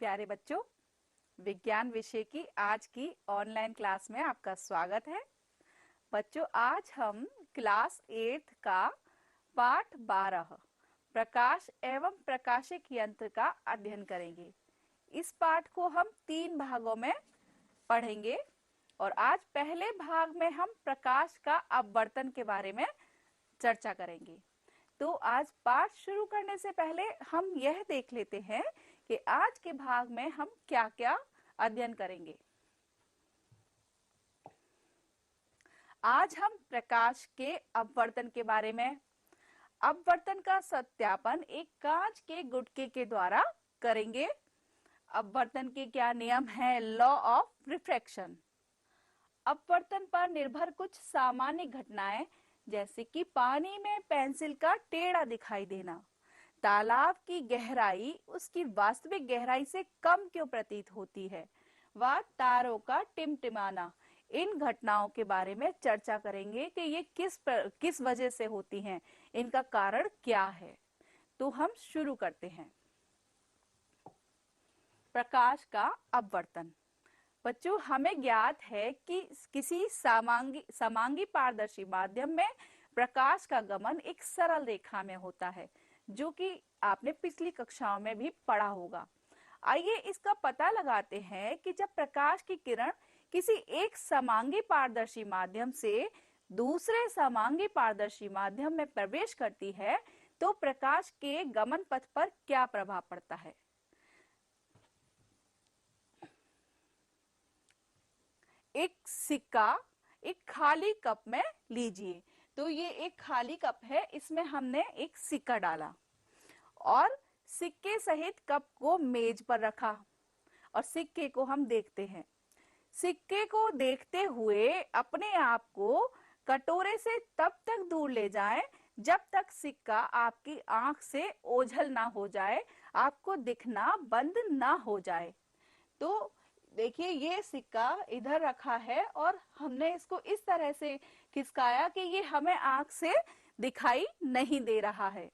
प्यारे बच्चों, विज्ञान विषय की आज की ऑनलाइन क्लास में आपका स्वागत है। बच्चों, आज हम क्लास 8 का पाठ 12 प्रकाश एवं प्रकाशिक यंत्र का अध्ययन करेंगे। इस पाठ को हम 3 भागों में पढ़ेंगे और आज पहले भाग में हम प्रकाश का अपवर्तन के बारे में चर्चा करेंगे। तो आज पाठ शुरू करने से पहले हम यह देख लेते हैं कि आज के भाग में हम क्या-क्या अध्ययन करेंगे। आज हम प्रकाश के अपवर्तन के बारे में, अपवर्तन का सत्यापन एक कांच के गुटके के द्वारा करेंगे। अपवर्तन के क्या नियम हैं? Law of refraction. अपवर्तन पर निर्भर कुछ सामान्य घटनाएं, जैसे कि पानी में पेंसिल का टेढ़ा दिखाई देना, तालाब की गहराई उसकी वास्तविक गहराई से कम क्यों प्रतीत होती है, व तारों का टिमटिमाना। इन घटनाओं के बारे में चर्चा करेंगे कि ये किस वजह से होती हैं, इनका कारण क्या है। तो हम शुरू करते हैं। प्रकाश का अपवर्तन। बच्चों, हमें ज्ञात है कि किसी समांगी पारदर्शी माध्यम में प्रकाश का गमन एक सरल रेखा में होता है, जो कि आपने पिछली कक्षाओं में भी पढ़ा होगा। आइए इसका पता लगाते हैं कि जब प्रकाश की किरण किसी एक समांगी पारदर्शी माध्यम से दूसरे समांगी पारदर्शी माध्यम में प्रवेश करती है तो प्रकाश के गमन पथ पर क्या प्रभाव पड़ता है। एक सिक्का एक खाली कप में लीजिए। तो ये एक खाली कप है, इसमें हमने एक सिक्का डाला और सिक्के सहित कप को मेज पर रखा और सिक्के को हम देखते हैं। सिक्के को देखते हुए अपने आप को कटोरे से तब तक दूर ले जाएं जब तक सिक्का आपकी आंख से ओझल ना हो जाए, आपको दिखना बंद ना हो जाए। तो देखिए, ये सिक्का इधर रखा है और हमने इसको इस तरह से खिसकाया कि ये हमें आंख से दिखाई नहीं दे रहा है।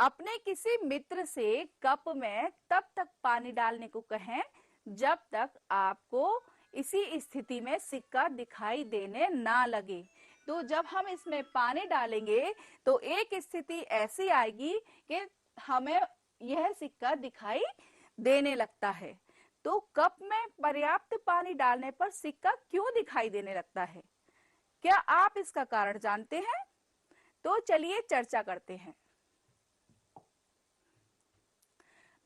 अपने किसी मित्र से कप में तब तक पानी डालने को कहें जब तक आपको इसी स्थिति में सिक्का दिखाई देने ना लगे। तो जब हम इसमें पानी डालेंगे तो एक स्थिति ऐसी आएगी कि हमें यह सिक्का दिखाई देने लगता है। तो कप में पर्याप्त पानी डालने पर सिक्का क्यों दिखाई देने लगता है? क्या आप इसका कारण जानते हैं? तो चलिए चर्चा करते हैं।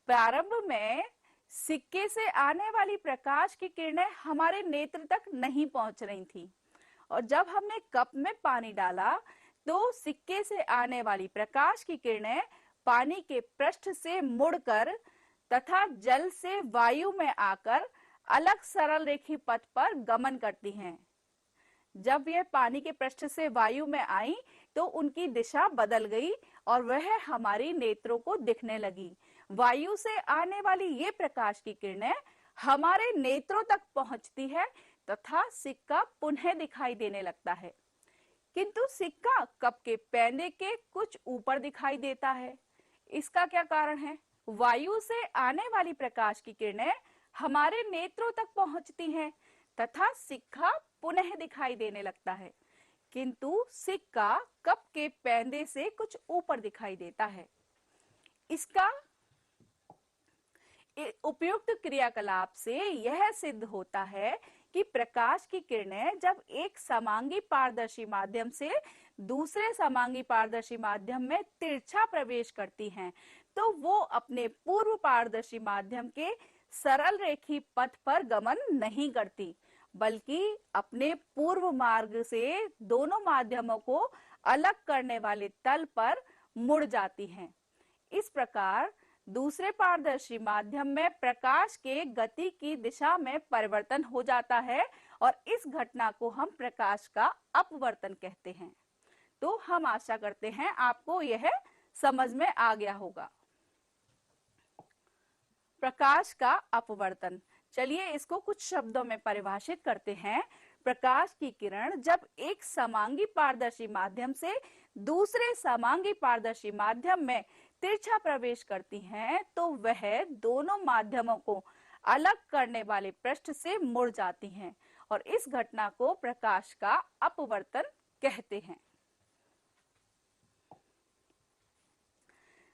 प्रारंभ में सिक्के से आने वाली प्रकाश की किरणें हमारे नेत्र तक नहीं पहुंच रही थी और जब हमने कप में पानी डाला तो सिक्के से आने वाली प्रकाश की किरणें पानी के पृष्ठ से मुड़कर तथा जल से वायु में आकर अलग सरल रेखी पथ पर गमन करती हैं। जब यह पानी के पृष्ठ से वायु में आई तो उनकी दिशा बदल गई और वह हमारी नेत्रों को दिखने लगी। वायु से आने वाली ये प्रकाश की किरणें हमारे नेत्रों तक पहुंचती है तथा सिक्का पुनः दिखाई देने लगता है। किंतु सिक्का कप के पैंदे के कुछ ऊपर दिखाई देता है। इसका क्या कारण है? वायु से आने वाली प्रकाश की किरणें हमारे नेत्रों तक पहुंचती हैं तथा सिक्का पुनः दिखाई देने लगता है, किंतु सिक्का कप के पैंदे से कुछ ऊपर दिखाई देता है। इसका उपयुक्त क्रियाकलाप से यह सिद्ध होता है कि प्रकाश की किरणें जब एक समांगी पारदर्शी माध्यम से दूसरे समांगी पारदर्शी माध्यम में तिरछा प्रवेश करती हैं तो वो अपने पूर्व पारदर्शी माध्यम के सरल रेखी पथ पर गमन नहीं करती, बल्कि अपने पूर्व मार्ग से दोनों माध्यमों को अलग करने वाले तल पर मुड़ जाती हैं। इस प्रकार दूसरे पारदर्शी माध्यम में प्रकाश के गति की दिशा में परिवर्तन हो जाता है और इस घटना को हम प्रकाश का अपवर्तन कहते हैं। तो हम आशा करते हैं आपको यह समझ में आ गया होगा। प्रकाश का अपवर्तन, चलिए इसको कुछ शब्दों में परिभाषित करते हैं। प्रकाश की किरण जब एक समांगी पारदर्शी माध्यम से दूसरे समांगी पारदर्शी माध्यम में तिरछा प्रवेश करती हैं तो वह दोनों माध्यमों को अलग करने वाले पृष्ठ से मुड़ जाती हैं और इस घटना को प्रकाश का अपवर्तन कहते हैं।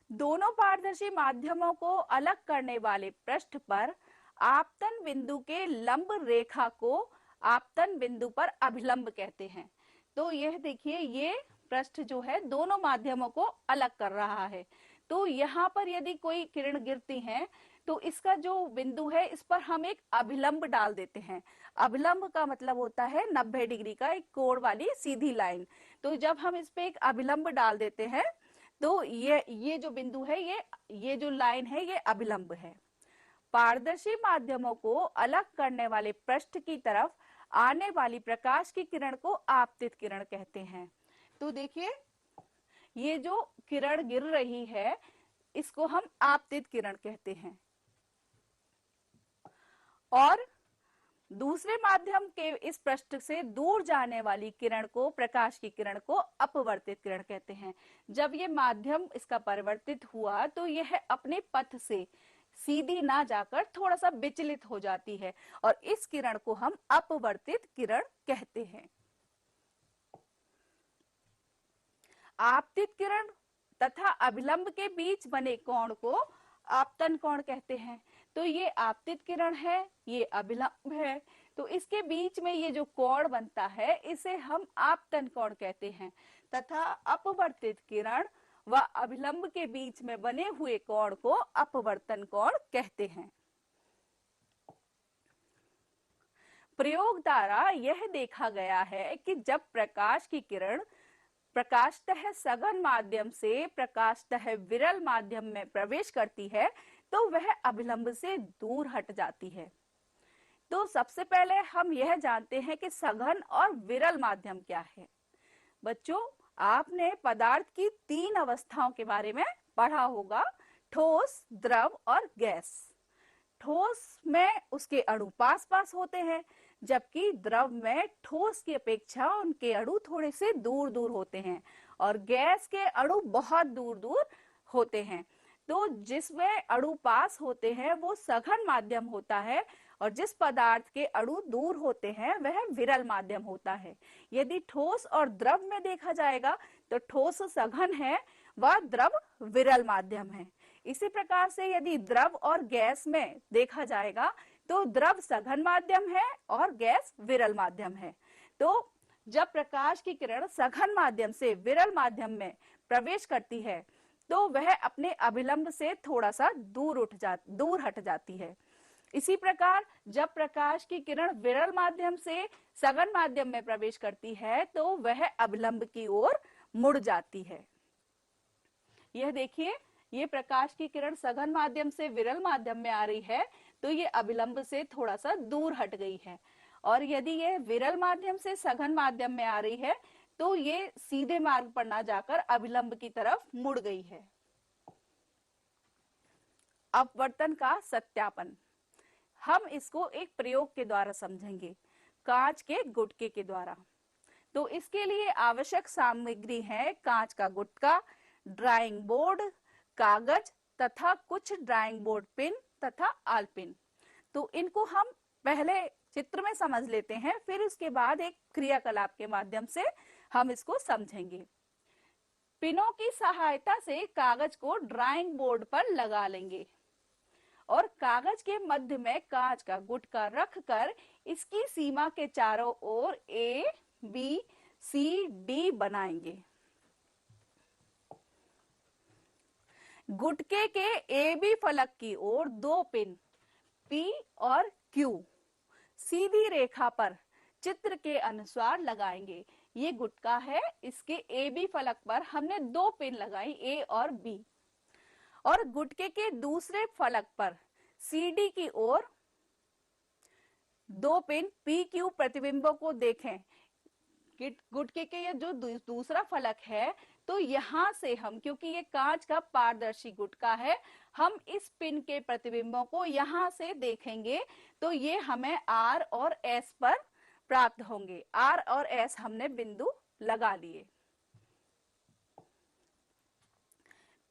दोनों पारदर्शी माध्यमों को अलग करने वाले पृष्ठ पर आपतन बिंदु के लंब रेखा को आपतन बिंदु पर अभिलंब कहते हैं। तो यह देखिए, ये पृष्ठ जो है दोनों माध्यमों को अलग कर रहा है। तो यहाँ पर यदि कोई किरण गिरती है तो इसका जो बिंदु है इस पर हम एक अभिलंब डाल देते हैं। अभिलंब का मतलब होता है 90 डिग्री का एक कोण वाली सीधी लाइन। तो जब हम इस पे एक अभिलंब डाल देते हैं तो ये जो बिंदु है, ये जो लाइन है, ये अभिलंब है। पारदर्शी माध्यमों को अलग करने वाले पृष्ठ की तरफ आने वाली प्रकाश की किरण को आपतित किरण कहते हैं। तो देखिए, ये जो किरण गिर रही है इसको हम आपतित किरण कहते हैं और दूसरे माध्यम के इस पृष्ठ से दूर जाने वाली किरण को, प्रकाश की किरण को अपवर्तित किरण कहते हैं। जब ये माध्यम इसका परिवर्तित हुआ तो यह अपने पथ से सीधी ना जाकर थोड़ा सा विचलित हो जाती है और इस किरण को हम अपवर्तित किरण कहते हैं। आपतित किरण तथा अभिलंब के बीच बने कोण को आपतन कोण कहते हैं। तो ये आपतित किरण है, ये अभिलंब है, तो इसके बीच में ये जो कोण बनता है इसे हम आपतन कोण कहते हैं तथा अपवर्तित किरण व अभिलंब के बीच में बने हुए कोण को अपवर्तन कोण कहते हैं। प्रयोग द्वारा यह देखा गया है कि जब प्रकाश की किरण प्रकाशतः सघन माध्यम से प्रकाशतः विरल माध्यम में प्रवेश करती है तो वह अभिलंब से दूर हट जाती है। तो सबसे पहले हम यह जानते हैं कि सघन और विरल माध्यम क्या है। बच्चों, आपने पदार्थ की 3 अवस्थाओं के बारे में पढ़ा होगा, ठोस, द्रव और गैस। ठोस में उसके अणु पास पास होते हैं, जबकि द्रव में ठोस की अपेक्षा उनके अणु थोड़े से दूर दूर होते हैं और गैस के अणु बहुत दूर दूर होते हैं। तो जिसमें अणु पास होते हैं वो सघन माध्यम होता है और जिस पदार्थ के अणु दूर होते हैं वह विरल माध्यम होता है। यदि ठोस और द्रव में देखा जाएगा तो ठोस सघन है व द्रव विरल माध्यम है। इसी प्रकार से यदि द्रव और गैस में देखा जाएगा तो द्रव सघन माध्यम है और गैस विरल माध्यम है। तो जब प्रकाश की किरण सघन माध्यम से विरल माध्यम में प्रवेश करती है तो वह अपने अभिलंब से थोड़ा सा दूर हट जाती है। इसी प्रकार जब प्रकाश की किरण विरल माध्यम से सघन माध्यम में प्रवेश करती है तो वह अभिलंब की ओर मुड़ जाती है। यह देखिए, ये प्रकाश की किरण सघन माध्यम से विरल माध्यम में आ रही है तो ये अभिलंब से थोड़ा सा दूर हट गई है और यदि ये विरल माध्यम से सघन माध्यम में आ रही है तो ये सीधे मार्ग पर ना जाकर अभिलंब की तरफ मुड़ गई है। अपवर्तन का सत्यापन हम इसको एक प्रयोग के द्वारा समझेंगे, कांच के गुटके के द्वारा। तो इसके लिए आवश्यक सामग्री है कांच का गुटका, ड्राइंग बोर्ड, कागज तथा कुछ ड्राइंग बोर्ड पिन तथा आल पिन। तो इनको हम पहले चित्र में समझ लेते हैं, फिर उसके बाद एक क्रियाकलाप के माध्यम से हम इसको समझेंगे। पिनों की सहायता से कागज को ड्राइंग बोर्ड पर लगा लेंगे और कागज के मध्य में कांच का गुटका रखकर इसकी सीमा के चारों ओर A, B, C, D बनाएंगे। गुटके के AB फलक की ओर 2 पिन P और Q सीधी रेखा पर चित्र के अनुसार लगाएंगे। ये गुटका है, इसके AB फलक पर हमने 2 पिन लगाई A और B और गुटके के दूसरे फलक पर CD की ओर 2 पिन PQ प्रतिबिंबों को देखें। गुटके के ये जो दूसरा फलक है तो यहाँ से हम, क्योंकि ये कांच का पारदर्शी गुटका है, हम इस पिन के प्रतिबिंबों को यहाँ से देखेंगे तो ये हमें R और S पर प्राप्त होंगे। R और S हमने बिंदु लगा लिए।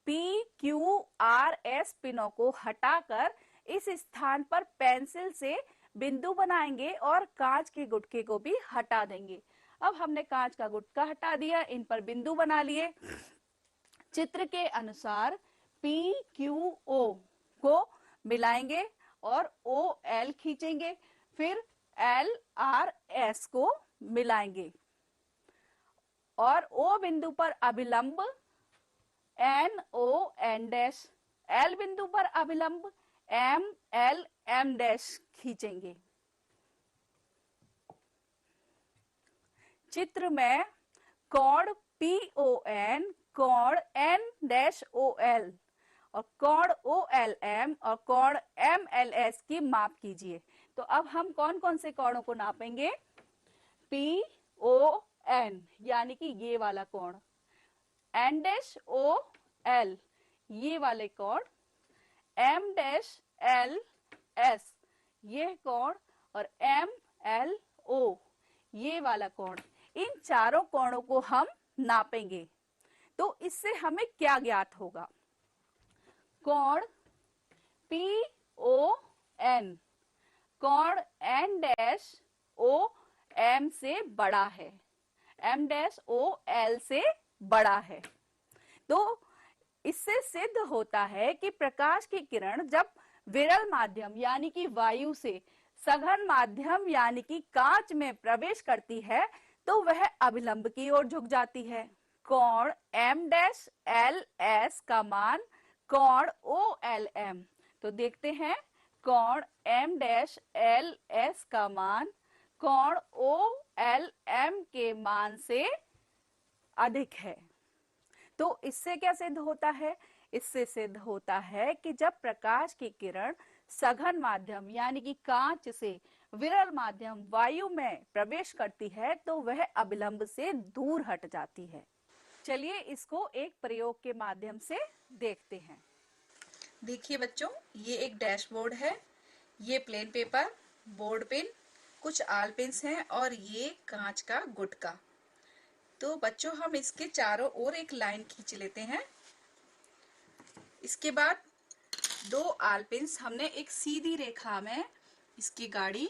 पी क्यू आर एस पिनों को हटाकर इस स्थान पर पेंसिल से बिंदु बनाएंगे और कांच के गुटके को भी हटा देंगे। अब हमने कांच का गुटका हटा दिया, इन पर बिंदु बना लिए। चित्र के अनुसार पी क्यू ओ को मिलाएंगे और ओ एल खींचेंगे, फिर एल आर एस को मिलाएंगे और ओ बिंदु पर अभिलंब N O N dash, L बिंदु पर अभिलंब एम एल एम डैश खींचेंगे। चित्र में कोण पी ओ एन, कोण एन डैश ओ एल और कोण ओ एल एम और कोण एम एल एस की माप कीजिए। तो अब हम कौन कौन से कोणों को नापेंगे? पी ओ एन यानी कि ये वाला कोण, एन डैश ओ एल ये वाले कोण, एम डैश एल एस ये कोण और एम एल ओ ये वाला कोण, इन चारों कोणों को हम नापेंगे। तो इससे हमें क्या ज्ञात होगा? कोण पी ओ एन, कोण एन डैश ओ एम से बड़ा है, एम डैश ओ एल से बड़ा है। तो इससे सिद्ध होता है कि प्रकाश की किरण जब विरल माध्यम यानी कि वायु से सघन माध्यम यानी कि कांच में प्रवेश करती है तो वह अभिलंब की ओर झुक जाती है। कोण एम डैश एल एस का मान कोण ओ एल एम, तो देखते हैं कोण एम डैश एल एस का मान कोण ओ एल एम के मान से अधिक है। तो इससे क्या सिद्ध होता है? इससे सिद्ध होता है कि जब प्रकाश की किरण सघन माध्यम यानी कि कांच से विरल माध्यम वायु में प्रवेश करती है तो वह अभिलंब से दूर हट जाती है। चलिए इसको एक प्रयोग के माध्यम से देखते हैं। देखिए बच्चों, ये एक डैशबोर्ड है, ये प्लेन पेपर, बोर्ड पेन, कुछ आल पेन्स हैं और ये कांच का गुटका। तो बच्चों हम इसके चारों ओर एक लाइन खींच लेते हैं। इसके बाद दो आल पेन्स हमने एक सीधी रेखा में इसकी गाड़ी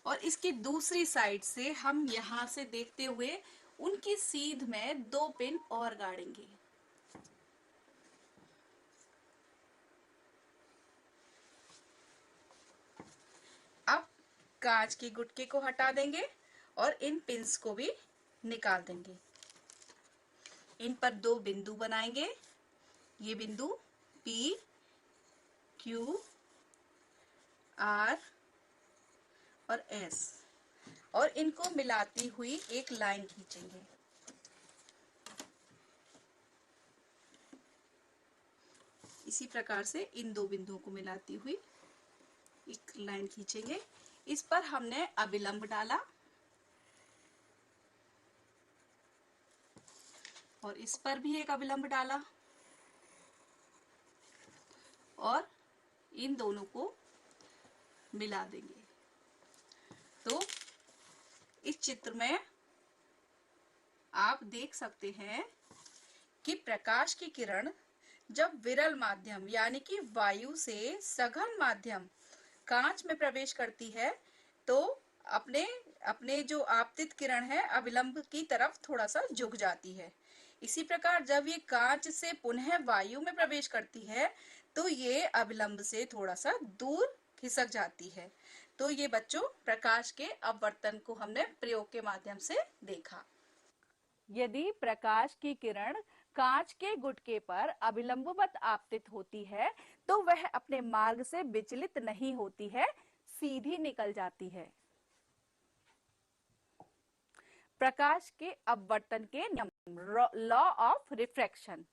और इसकी दूसरी साइड से हम यहां से देखते हुए उनकी सीध में दो पिन और गाड़ेंगे। अब कांच के गुटके को हटा देंगे और इन पिंस को भी निकाल देंगे। इन पर दो बिंदु बनाएंगे, ये बिंदु P, Q, R और S और इनको मिलाती हुई एक लाइन खींचेंगे। इसी प्रकार से इन दो बिंदुओं को मिलाती हुई एक लाइन खींचेंगे। इस पर हमने अभिलंब डाला और इस पर भी एक अभिलंब डाला और इन दोनों को मिला देंगे। तो इस चित्र में आप देख सकते हैं कि प्रकाश की किरण जब विरल माध्यम यानी कि वायु से सघन माध्यम कांच में प्रवेश करती है तो अपने जो आपतित किरण है अभिलंब की तरफ थोड़ा सा झुक जाती है। इसी प्रकार जब ये कांच से पुनः वायु में प्रवेश करती है तो ये अभिलंब से थोड़ा सा दूर खिसक जाती है। तो ये बच्चों प्रकाश के अपवर्तन को हमने प्रयोग के माध्यम से देखा। यदि प्रकाश की किरण कांच के गुटके पर अभिलंबवत आपतित होती है तो वह अपने मार्ग से विचलित नहीं होती है, सीधी निकल जाती है। प्रकाश के अपवर्तन के नियम, लॉ ऑफ रिफ्रैक्शन।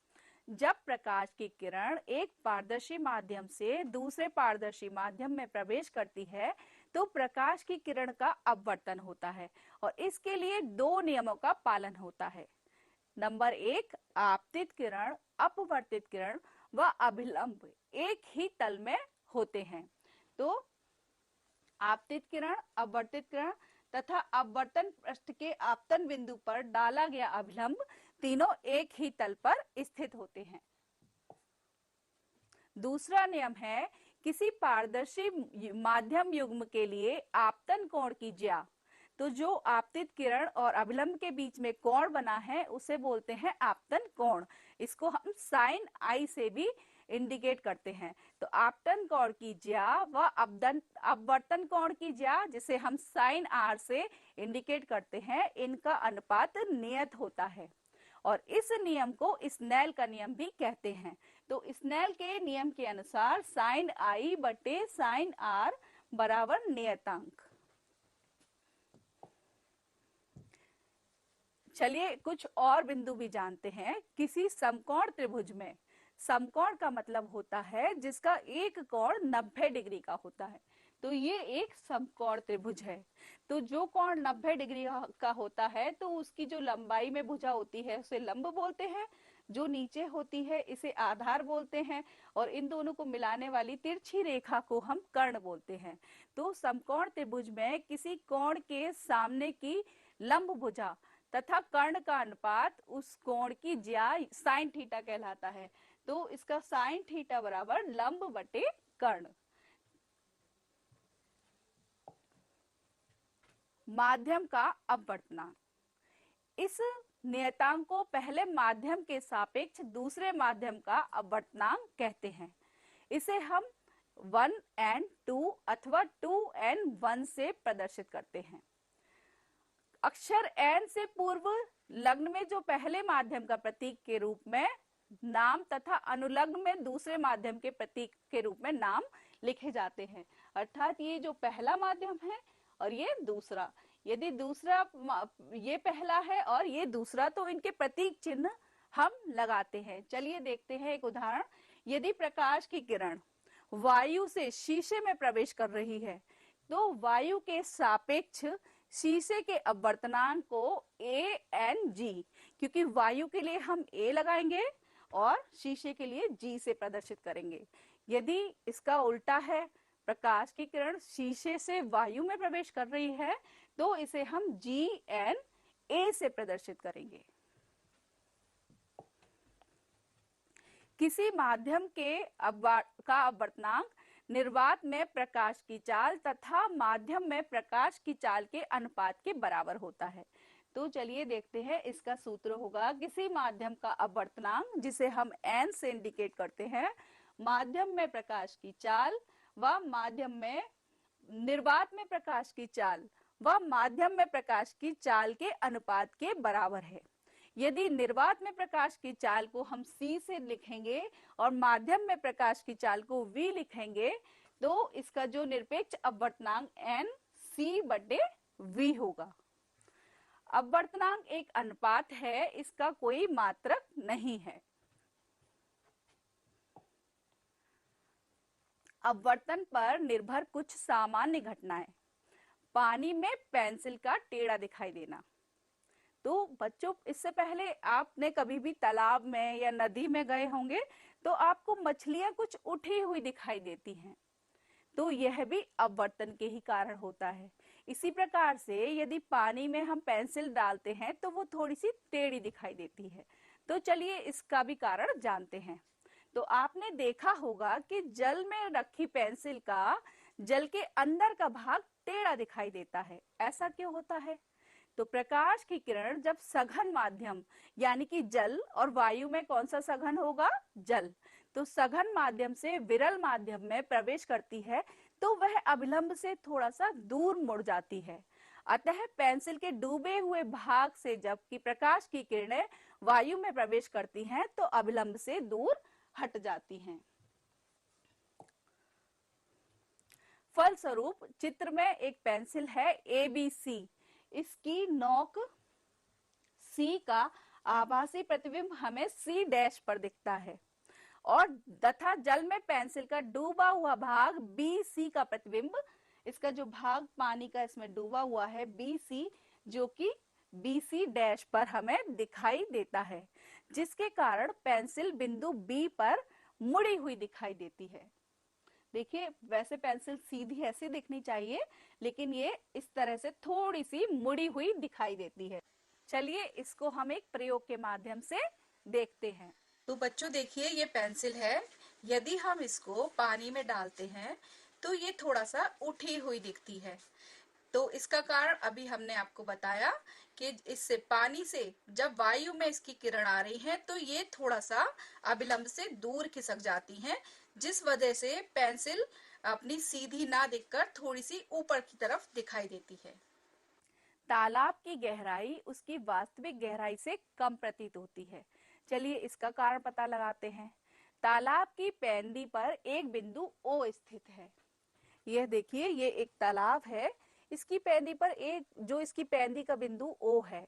जब प्रकाश की किरण एक पारदर्शी माध्यम से दूसरे पारदर्शी माध्यम में प्रवेश करती है तो प्रकाश की किरण का अपवर्तन होता है और इसके लिए दो नियमों का पालन होता है। नंबर 1, आपतित किरण, अपवर्तित किरण व अभिलंब एक ही तल में होते हैं। तो आपतित किरण, अपवर्तित किरण तथा अपवर्तन पृष्ठ के आपतन बिंदु पर डाला गया अभिलंब तीनों एक ही तल पर स्थित होते हैं। दूसरा नियम है, किसी पारदर्शी माध्यम युग्म के लिए आपतन कोण की ज्या, तो जो आपतित किरण और अभिलंब के बीच में कोण बना है उसे बोलते हैं आपतन कोण। इसको हम साइन आई से भी इंडिकेट करते हैं। तो आपतन कोण की ज्या व अपवर्तन कोण की ज्या, जिसे हम साइन आर से इंडिकेट करते हैं, इनका अनुपात नियत होता है और इस नियम को स्नेल का नियम भी कहते हैं। तो स्नेल के नियम के अनुसार साइन आई बटे साइन आर बराबर नियतांक। चलिए कुछ और बिंदु भी जानते हैं। किसी समकोण त्रिभुज में, समकोण का मतलब होता है जिसका एक कोण 90 डिग्री का होता है, तो ये एक समकोण त्रिभुज है। तो जो कोण 90 डिग्री का होता है तो उसकी जो लंबाई में भुजा होती है उसे लंब बोलते हैं, जो नीचे होती है इसे आधार बोलते हैं और इन दोनों को मिलाने वाली तिरछी रेखा को हम कर्ण बोलते हैं। तो समकोण त्रिभुज में किसी कोण के सामने की लंब भुजा तथा कर्ण का अनुपात उस कोण की ज्या साइन थीटा कहलाता है। तो इसका साइन थीटा बराबर लंब बटे कर्ण। माध्यम का अपवर्तनांक, इस नियतांक को पहले माध्यम के सापेक्ष दूसरे माध्यम का अपवर्तनांक कहते हैं। इसे हम 1n2 अथवा 2n1 से प्रदर्शित करते हैं। अक्षर n से पूर्व लग्न में जो पहले माध्यम का प्रतीक के रूप में नाम तथा अनुलग्न में दूसरे माध्यम के प्रतीक के रूप में नाम लिखे जाते हैं। अर्थात ये जो पहला माध्यम है और ये दूसरा, यदि दूसरा ये पहला है और ये दूसरा, तो इनके प्रतीक चिन्ह हम लगाते हैं। चलिए देखते हैं एक उदाहरण। यदि प्रकाश की किरण वायु से शीशे में प्रवेश कर रही है तो वायु के सापेक्ष शीशे के अपवर्तनांक को ANG, क्योंकि वायु के लिए हम A लगाएंगे और शीशे के लिए G से प्रदर्शित करेंगे। यदि इसका उल्टा है, प्रकाश की किरण शीशे से वायु में प्रवेश कर रही है, तो इसे हम GNA से प्रदर्शित करेंगे। किसी माध्यम के का अपवर्तनांक निर्वात में प्रकाश की चाल तथा माध्यम में प्रकाश की चाल के अनुपात के बराबर होता है। तो चलिए देखते हैं, इसका सूत्र होगा किसी माध्यम का अपवर्तनांक, जिसे हम n से इंडिकेट करते हैं, माध्यम में प्रकाश की चाल व माध्यम में निर्वात में प्रकाश की चाल व माध्यम में प्रकाश की चाल के अनुपात के बराबर है। यदि निर्वात में प्रकाश की चाल को हम C से लिखेंगे और माध्यम में प्रकाश की चाल को V लिखेंगे, तो इसका जो निरपेक्ष अपवर्तनांक n C बटे V होगा। अपवर्तनांक एक अनुपात है, इसका कोई मात्रक नहीं है। अपवर्तन पर निर्भर कुछ सामान्य घटनाएं। पानी में पेंसिल का टेढ़ा दिखाई देना। तो बच्चों, इससे पहले आपने कभी भी तालाब में या नदी में गए होंगे तो आपको मछलियां कुछ उठी हुई दिखाई देती हैं, तो यह भी अपवर्तन के ही कारण होता है। इसी प्रकार से यदि पानी में हम पेंसिल डालते हैं तो वो थोड़ी सी टेढ़ी दिखाई देती है। तो चलिए इसका भी कारण जानते हैं। तो आपने देखा होगा कि जल में रखी पेंसिल का जल के अंदर का भाग टेढ़ा दिखाई देता है। ऐसा क्यों होता है? तो प्रकाश की किरण जब सघन माध्यम यानी कि जल और वायु में कौन सा सघन होगा? जल। तो सघन माध्यम से विरल माध्यम में प्रवेश करती है तो वह अभिलंब से थोड़ा सा दूर मुड़ जाती है। अतः पेंसिल के डूबे हुए भाग से जबकि प्रकाश की किरणें वायु में प्रवेश करती हैं तो अभिलंब से दूर हट जाती हैं। फलस्वरूप चित्र में एक पेंसिल है ABC, इसकी नोक C का आभासी प्रतिबिंब हमें C डैश पर दिखता है और तथा जल में पेंसिल का डूबा हुआ भाग BC का प्रतिबिंब, इसका जो भाग पानी का इसमें डूबा हुआ है BC, जो कि BC डैश पर हमें दिखाई देता है, जिसके कारण पेंसिल बिंदु B पर मुड़ी हुई दिखाई देती है। देखिए, वैसे पेंसिल सीधी ऐसी दिखनी चाहिए, लेकिन ये इस तरह से थोड़ी सी मुड़ी हुई दिखाई देती है। चलिए इसको हम एक प्रयोग के माध्यम से देखते हैं। तो बच्चों देखिए, ये पेंसिल है। यदि हम इसको पानी में डालते हैं तो ये थोड़ा सा उठी हुई दिखती है। तो इसका कारण अभी हमने आपको बताया कि इससे पानी से जब वायु में इसकी किरण आ रही है तो ये थोड़ा सा अभिलंब से दूर खिसक जाती हैं, जिस वजह से पेंसिल अपनी सीधी ना दिखकर थोड़ी सी ऊपर की तरफ दिखाई देती है। तालाब की गहराई उसकी वास्तविक गहराई से कम प्रतीत होती है। चलिए इसका कारण पता लगाते हैं। तालाब की पैंदी पर एक बिंदु O स्थित है। यह देखिए, ये एक तालाब है। इसकी पैंदी पर इसकी पैंदी का बिंदु O है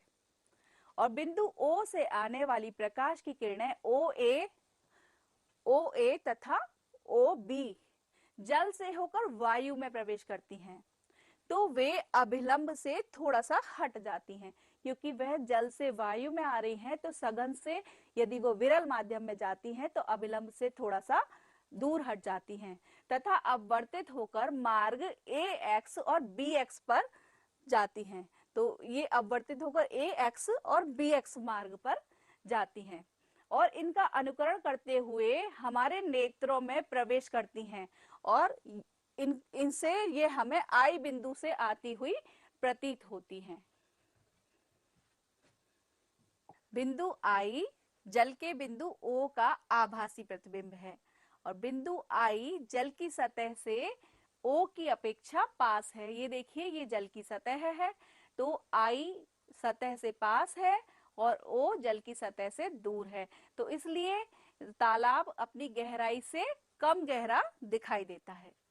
और बिंदु O से आने वाली प्रकाश की किरणें OA तथा OB जल से होकर वायु में प्रवेश करती हैं, तो वे अभिलंब से थोड़ा सा हट जाती हैं। क्योंकि वह जल से वायु में आ रही हैं, तो सघन से यदि वो विरल माध्यम में जाती हैं तो अभिलंब से थोड़ा सा दूर हट जाती हैं तथा अपवर्तित होकर मार्ग AX और BX पर जाती हैं। तो ये अपवर्तित होकर AX और BX मार्ग पर जाती हैं और इनका अनुकरण करते हुए हमारे नेत्रों में प्रवेश करती हैं और इनसे ये हमें I बिंदु से आती हुई प्रतीत होती हैं। बिंदु I जल के बिंदु O का आभासी प्रतिबिंब है और बिंदु I जल की सतह से O की अपेक्षा पास है। ये देखिए, ये जल की सतह है, तो I सतह से पास है और O जल की सतह से दूर है, तो इसलिए तालाब अपनी गहराई से कम गहरा दिखाई देता है।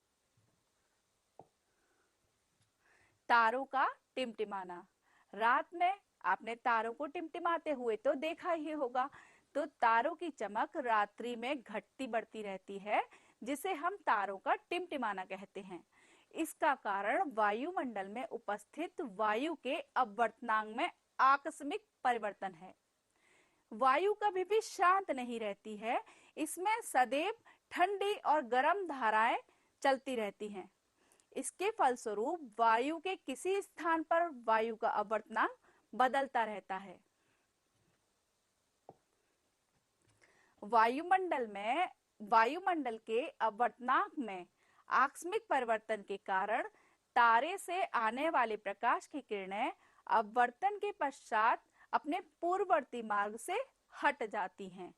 तारों का टिमटिमाना। रात में आपने तारों को टिमटिमाते हुए तो देखा ही होगा। तो तारों की चमक रात्रि में घटती बढ़ती रहती है, जिसे हम तारों का टिमटिमाना कहते हैं। इसका कारण वायुमंडल में उपस्थित वायु के अपवर्तनांक में आकस्मिक परिवर्तन है। वायु कभी भी शांत नहीं रहती है, इसमें सदैव ठंडी और गर्म धाराएं चलती रहती हैं। इसके फलस्वरूप वायु के किसी स्थान पर वायु का अपवर्तनांक बदलता रहता है। वायुमंडल के अपवर्तनांक में आकस्मिक परिवर्तन के कारण तारे से आने वाले प्रकाश की किरणें अपवर्तन के पश्चात अपने पूर्ववर्ती मार्ग से हट जाती हैं।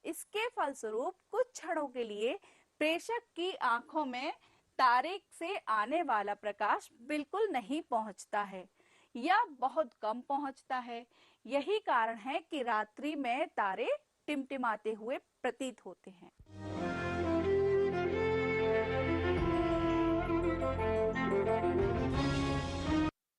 इसके फलस्वरूप कुछ क्षणों के लिए प्रेषक की आंखों में तारे से आने वाला प्रकाश बिल्कुल नहीं पहुंचता है या बहुत कम पहुंचता है। यही कारण है कि रात्रि में तारे टिमटिमाते हुए प्रतीत होते हैं।